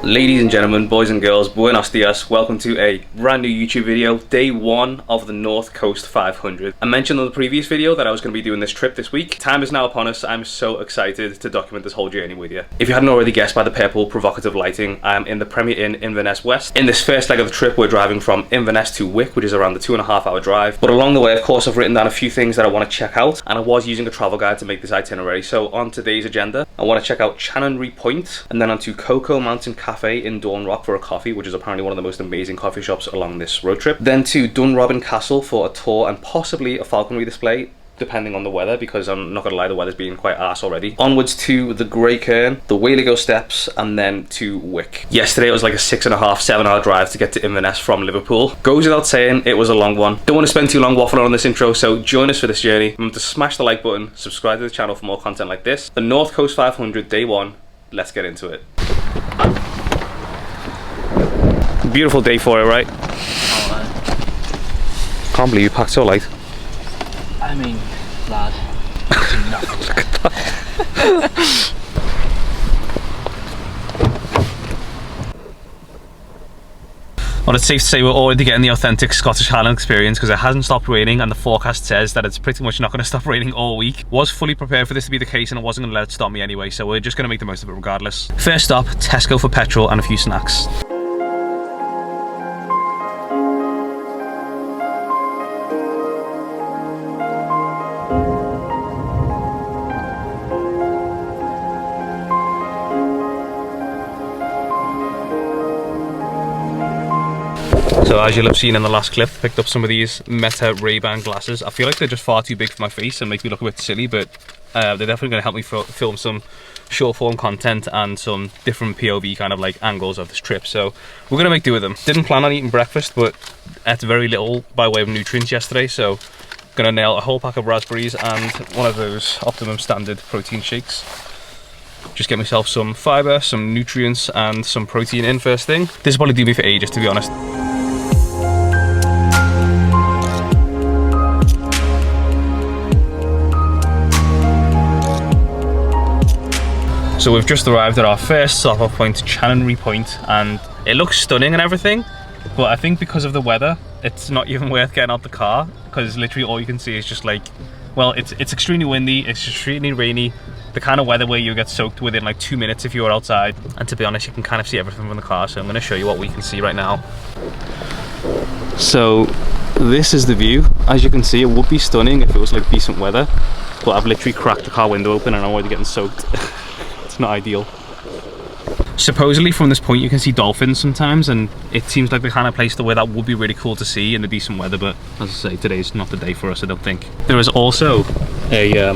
Ladies and gentlemen, boys and girls, buenos dias. Welcome to a brand new YouTube video, day one of the North Coast 500. I mentioned on the previous video that I was going to be doing this trip this week. Time is now upon us. I'm so excited to document this whole journey with you. If you hadn't already guessed by the purple provocative lighting, I am in the Premier Inn Inverness West. In this first leg of the trip, we're driving from Inverness to Wick, which is around the 2.5 hour drive. But along the way, of course, I've written down a few things that I want to check out, and I was using a travel guide to make this itinerary. So on today's agenda, I want to check out Chanonry Point, and then onto Cocoa Mountain Cafe in Dunrobin for a coffee, which is apparently one of the most amazing coffee shops along this road trip. Then to Dunrobin Castle for a tour and possibly a falconry display, depending on the weather, because I'm not gonna lie, the weather's been quite arse already. Onwards to the Grey Cairn, the Whaligoe Steps, and then to Wick. Yesterday it was like a 6.5, 7 hour drive to get to Inverness from Liverpool. Goes without saying, it was a long one. Don't want to spend too long waffling on this intro, so join us for this journey. Remember to smash the like button, subscribe to the channel for more content like this. The North Coast 500, day one. Let's get into it. Beautiful day for it, right? Alright. Can't believe you packed so light. I mean, lad, nothing. Look at that. Well, it's safe to say we're already getting the authentic Scottish Highland experience because it hasn't stopped raining, and the forecast says that it's pretty much not going to stop raining all week. Was fully prepared for this to be the case, and I wasn't going to let it stop me anyway, so we're just going to make the most of it regardless. First stop, Tesco for petrol and a few snacks. So as you'll have seen in the last clip, picked up some of these Meta Ray-Ban glasses. I feel like they're just far too big for my face and make me look a bit silly, but they're definitely going to help me film some short form content and some different POV kind of like angles of this trip. So we're going to make do with them. Didn't plan on eating breakfast, but ate very little by way of nutrients yesterday, so going to nail a whole pack of raspberries and one of those Optimum Standard protein shakes. Just get myself some fibre, some nutrients and some protein in first thing. This will probably do me for ages, to be honest. So we've just arrived at our first stop-off point, Chanonry Point, and it looks stunning and everything, but I think because of the weather, it's not even worth getting out the car, because literally all you can see is just like, well, it's extremely windy, it's extremely rainy, the kind of weather where you get soaked within like 2 minutes if you're outside, and to be honest, you can kind of see everything from the car, so I'm going to show you what we can see right now. So this is the view. As you can see, it would be stunning if it was like decent weather, but I've literally cracked the car window open and I'm already getting soaked. It's not ideal. Supposedly from this point you can see dolphins sometimes, and it seems like the kind of place where that would be really cool to see in the decent weather, but as I say, today's not the day for us, I don't think. There is also a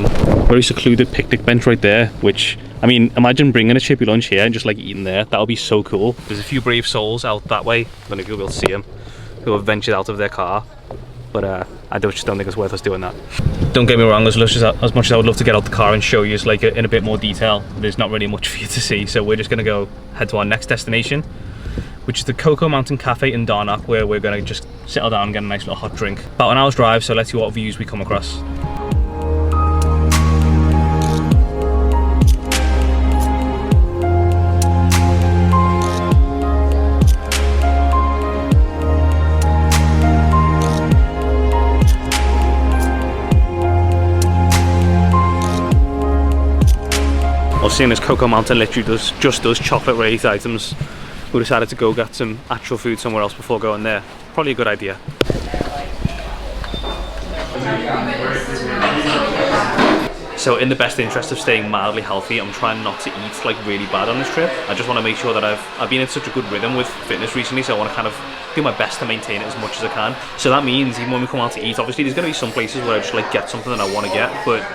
very secluded picnic bench right there, which, I mean, imagine bringing a chippy lunch here and just like eating there. That would be so cool. There's a few brave souls out that way, I'm gonna go be able to see them, who have ventured out of their car, but I just don't think it's worth us doing that. Don't get me wrong, as much as I would love to get out the car and show you like in a bit more detail, there's not really much for you to see, so we're just going to go head to our next destination, which is the Cocoa Mountain Cafe in Darnock, where we're going to just settle down and get a nice little hot drink. About an hour's drive, so let's see what views we come across. Seeing as Cocoa Mountain literally just does chocolate raised items, we decided to go get some actual food somewhere else before going there. Probably a good idea. So in the best interest of staying mildly healthy, I'm trying not to eat like really bad on this trip. I just want to make sure that I've been in such a good rhythm with fitness recently, so I want to kind of do my best to maintain it as much as I can. So that means even when we come out to eat, obviously there's going to be some places where I just like get something that I want to get, but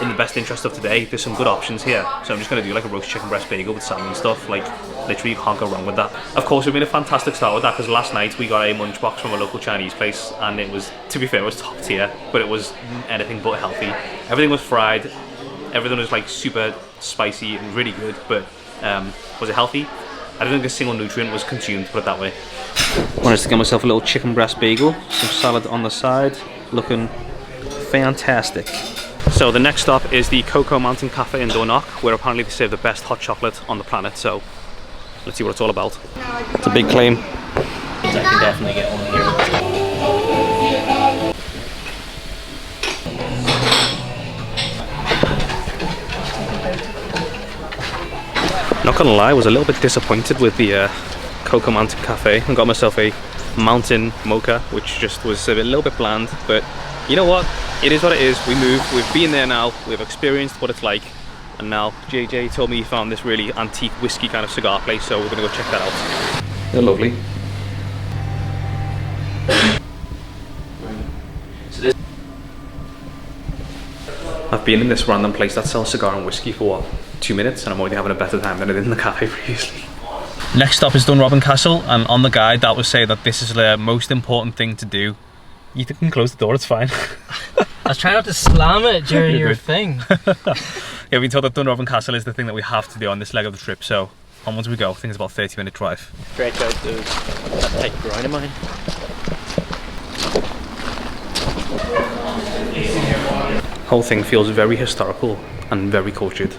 in the best interest of today, there's some good options here. So I'm just going to do like a roast chicken breast bagel with salmon and stuff. Like, literally you can't go wrong with that. Of course, we've made a fantastic start with that because last night we got a munch box from a local Chinese place, and it was, to be fair, it was top tier, but it was anything but healthy. Everything was fried, everything was like super spicy and really good, but was it healthy? I don't think a single nutrient was consumed, put it that way. Wanted to get myself a little chicken breast bagel, some salad on the side, looking fantastic. So the next stop is the Cocoa Mountain Cafe in Dunrobin, where apparently they serve the best hot chocolate on the planet, so let's see what it's all about. It's a big claim. I can definitely get one here. Not gonna lie, I was a little bit disappointed with the Cocoa Mountain Cafe and got myself a mountain mocha, which just was a little bit bland, but you know what? It is what it is. We moved, we've been there now, we've experienced what it's like, and now JJ told me he found this really antique whiskey kind of cigar place, so we're gonna go check that out. They're lovely. I've been in this random place that sells cigar and whiskey for what, 2 minutes, and I'm already having a better time than I did in the cafe previously. Next stop is Dunrobin Castle, and on the guide that will say that this is the most important thing to do. You can close the door, it's fine. I was trying not to slam it during your thing. Yeah, we told that Dunrobin Castle is the thing that we have to do on this leg of the trip, so onwards we go. I think it's about a 30-minute drive. Stretch out that tight groin of mine. Whole thing feels very historical and very cultured.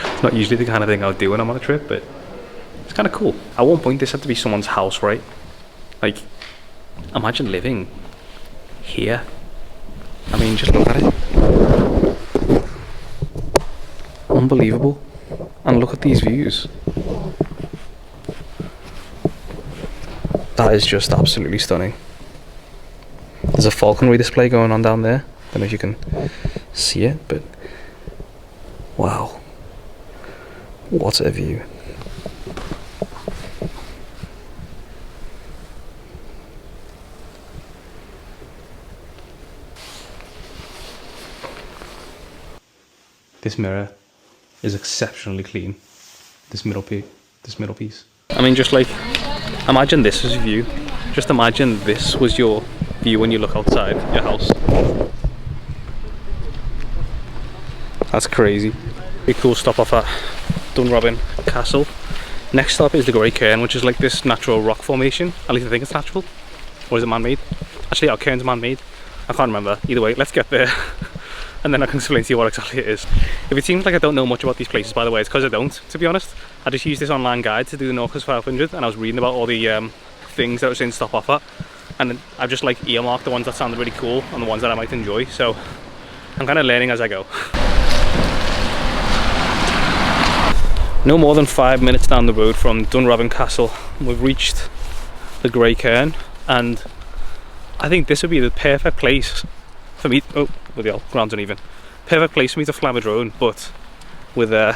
It's not usually the kind of thing I would do when I'm on a trip, but it's kind of cool. At one point this had to be someone's house, right? Like, imagine living here. I mean, just look at it. Unbelievable. And look at these views. That is just absolutely stunning. There's a falconry display going on down there. Don't know if you can see it, but wow, what a view. This mirror is exceptionally clean. This middle piece. I mean, just like, imagine this as a view. Just imagine this was your view when you look outside your house. That's crazy. Pretty cool stop off at Dunrobin Castle. Next stop is the Great Cairn, which is like this natural rock formation. At least I think it's natural. Or is it man-made? Actually, our cairn's man-made. I can't remember. Either way, let's get there. And then I can explain to you what exactly it is. If it seems like I don't know much about these places, by the way, it's because I don't, to be honest. I just used this online guide to do the North Coast 500, and I was reading about all the things that I was saying stop off at. And I've just like earmarked the ones that sounded really cool and the ones that I might enjoy. So I'm kind of learning as I go. No more than 5 minutes down the road from Dunrobin Castle, we've reached the Great Cairn, and I think this would be the perfect place for me. Oh, bloody hell, ground's uneven. Perfect place for me to fly my drone, but with the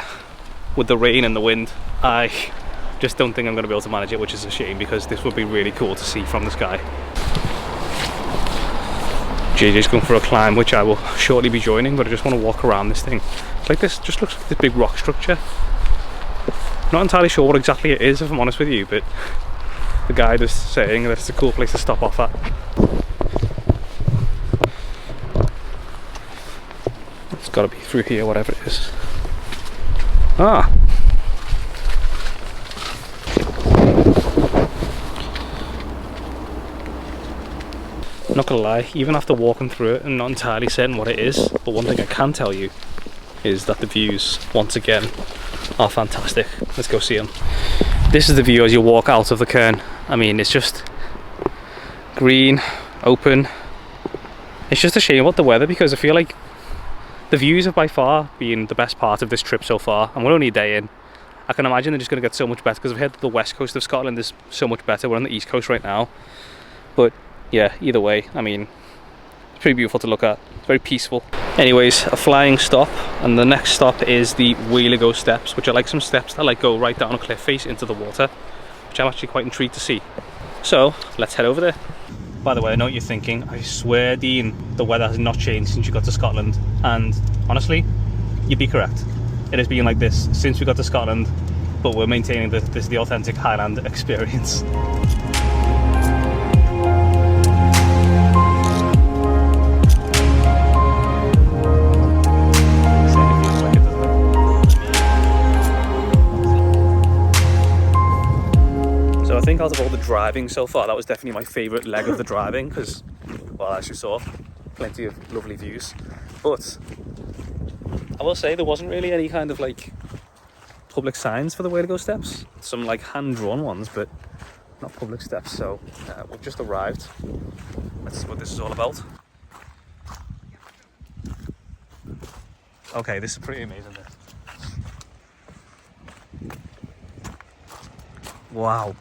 rain and the wind, I just don't think I'm going to be able to manage it, which is a shame because this would be really cool to see from the sky. JJ's going for a climb, which I will shortly be joining, but I just want to walk around this thing. It's like this, just looks like this big rock structure. Not entirely sure what exactly it is, if I'm honest with you, but the guide is saying that it's a cool place to stop off at. It's got to be through here, whatever it is. Ah! Not gonna lie, even after walking through it, I'm not entirely certain what it is, but one thing I can tell you is that the views, once again, are fantastic. Let's go see them. This is the view as you walk out of the cairn. I mean, it's just green, open. It's just a shame about the weather because I feel like the views have by far been the best part of this trip so far, and we're only a day in. I can imagine they're just going to get so much better because I've heard that the west coast of Scotland is so much better. We're on the east coast right now, but yeah, either way, I mean, it's pretty beautiful to look at. It's very peaceful. Anyways, a flying stop, and the next stop is the Whaligoe Steps, which are like some steps that like go right down a cliff face into the water, which I'm actually quite intrigued to see. So let's head over there. By the way, I know what you're thinking. I swear, Dean, the weather has not changed since you got to Scotland, and honestly, you'd be correct. It has been like this since we got to Scotland, but we're maintaining the authentic Highland experience. So I think out of all the driving so far, that was definitely my favourite leg of the driving because, well, as you saw, plenty of lovely views. But I will say there wasn't really any kind of like public signs for the Whaligoe Steps. Some like hand-drawn ones, but not public steps. So we've just arrived. Let's see what this is all about. Okay, this is pretty amazing. Wow.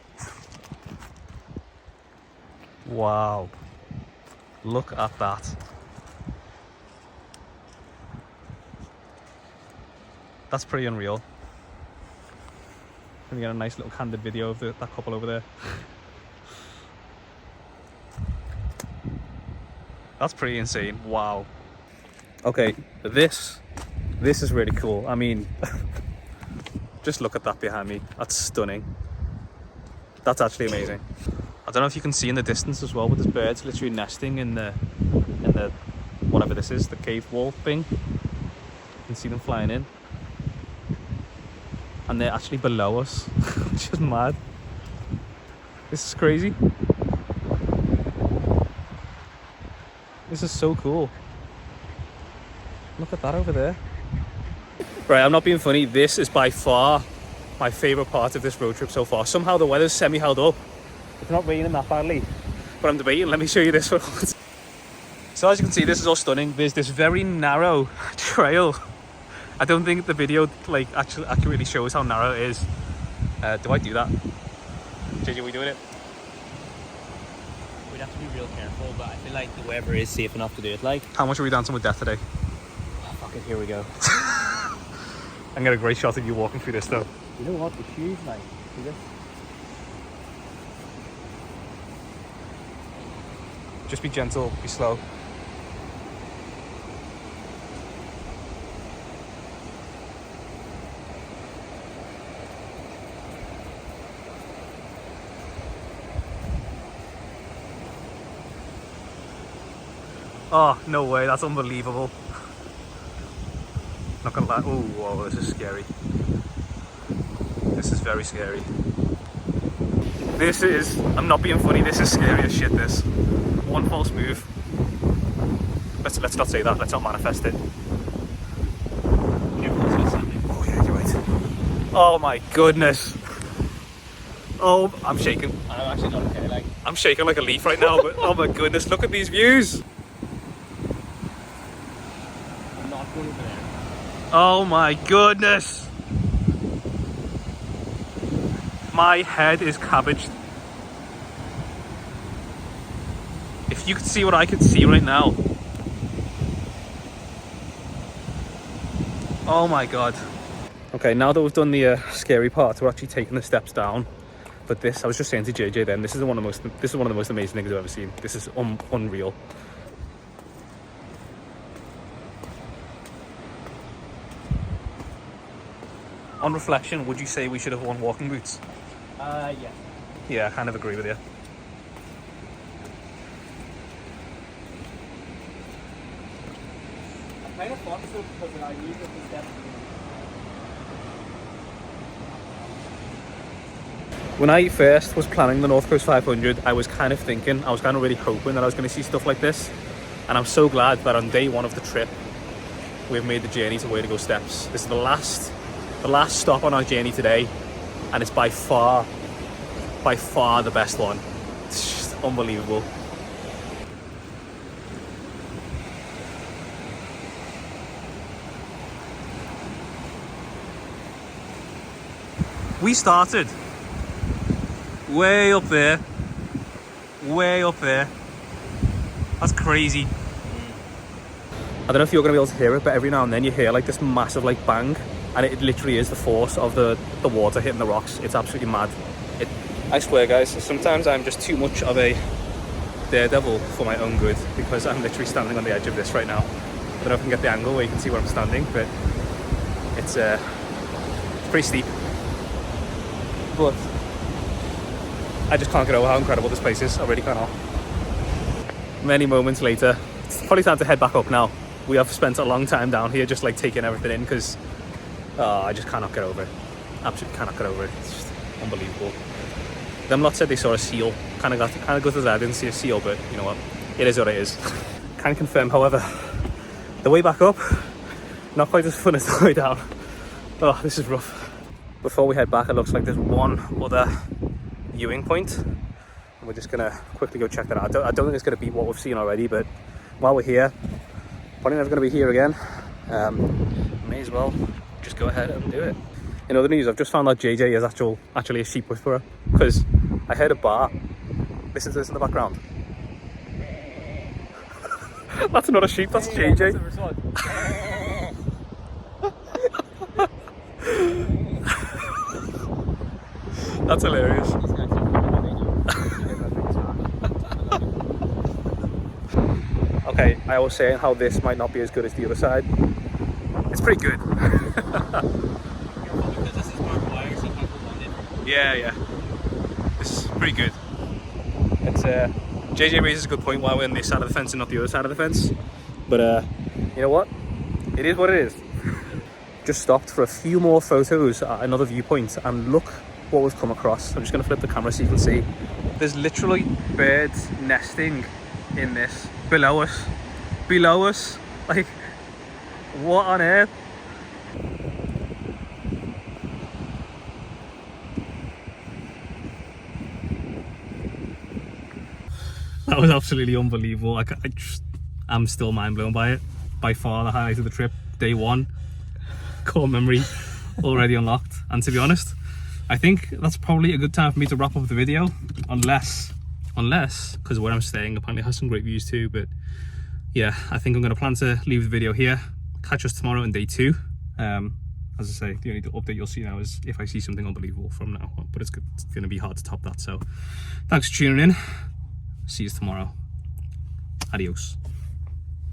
Wow. Look at that. That's pretty unreal. Gonna get a nice little candid video of that couple over there. That's pretty insane. Wow. Okay, this is really cool. I mean, just look at that behind me. That's stunning. That's actually amazing. I don't know if you can see in the distance as well, but there's birds literally nesting in the whatever this is, the cave wall thing. You can see them flying in. And they're actually below us, which is mad. This is crazy. This is so cool. Look at that over there. Right, I'm not being funny. This is by far my favourite part of this road trip so far. Somehow the weather's semi-held up. It's not raining that badly, but I'm debating. Let me show you this one. So as you can see, this is all stunning. There's this very narrow trail. I don't think the video like actually accurately shows how narrow it is. Do I do that? JJ, are we doing it? We'd have to be real careful, but I feel like the weather is safe enough to do it. Like, How much are we dancing with death today? oh, fuck it, here we go. I got a great shot of you walking through this though. You know what? The shoes, like, see this? Just be gentle, be slow. Oh, no way, that's unbelievable. Not gonna lie. Oh, whoa, this is scary. This is very scary. This is, I'm not being funny, this is scary as shit, this. One false move. Let's not say that, let's not manifest it. Oh yeah, you're right. Oh my goodness. Oh, I'm shaking. I'm actually not okay, like. I'm shaking like a leaf right now, but oh my goodness, look at these views. I'm not going over there. Oh my goodness. My head is cabbaged. If you could see what I could see right now. Oh my god. Okay, now that we've done the scary part, we're actually taking the steps down. But this, I was just saying to JJ then, this is one of the most amazing things I've ever seen. This is unreal. On reflection, would you say we should have worn walking boots? Yeah. Yeah, I kind of agree with you. I kind of thought so because I knew that the steps. When I first was planning the North Coast 500, I was kind of really hoping that I was going to see stuff like this. And I'm so glad that on day one of the trip, we've made the journey to Whaligoe Steps. This is the last stop on our journey today, and it's by far the best one. It's just unbelievable. We started way up there. That's crazy. I don't know if you're going to be able to hear it, but every now and then you hear like this massive like bang, and it literally is the force of the water hitting the rocks. It's absolutely mad. I swear guys, sometimes I'm just too much of a daredevil for my own good, because I'm literally standing on the edge of this right now. I don't know if I can get the angle where you can see where I'm standing, but it's pretty steep. But I just can't get over how incredible this place is. I really cannot. Many moments later, it's probably time to head back up now. We have spent a long time down here just like taking everything in, because I just cannot get over it. Absolutely cannot get over it. It's just unbelievable. Them lot said they saw a seal. Kind of got to that. I didn't see a seal, but you know what? It is what it is. Can confirm, however, the way back up, not quite as fun as the way down. Oh, this is rough. Before we head back, it looks like there's one other viewing point. And we're just gonna quickly go check that out. I don't think it's gonna be what we've seen already, but while we're here, probably never gonna be here again. May as well just go ahead and do it. In other news, I've just found out JJ is actually a sheep whisperer, because I heard a bar. Listen to this in the background. That's not a sheep, that's JJ. That's hilarious. Okay, I was saying how this might not be as good as the other side. It's pretty good. Yeah. This is pretty good. It's JJ raises a good point why we're on this side of the fence and not the other side of the fence. But you know what? It is what it is. Just stopped for a few more photos at another viewpoint, and look what we've come across. I'm just going to flip the camera so you can see. There's literally birds nesting in this below us. Like, what on earth? That was absolutely unbelievable. I'm still mind blown by it. By far the highlight of the trip, day one. Core memory already unlocked. And to be honest, I think that's probably a good time for me to wrap up the video, unless, because where I'm staying apparently has some great views too. But yeah, I think I'm going to plan to leave the video here. Catch us tomorrow on day 2. As I say, the only update you'll see now is if I see something unbelievable from now on, but it's going to be hard to top that. So thanks for tuning in. See you tomorrow. Adios.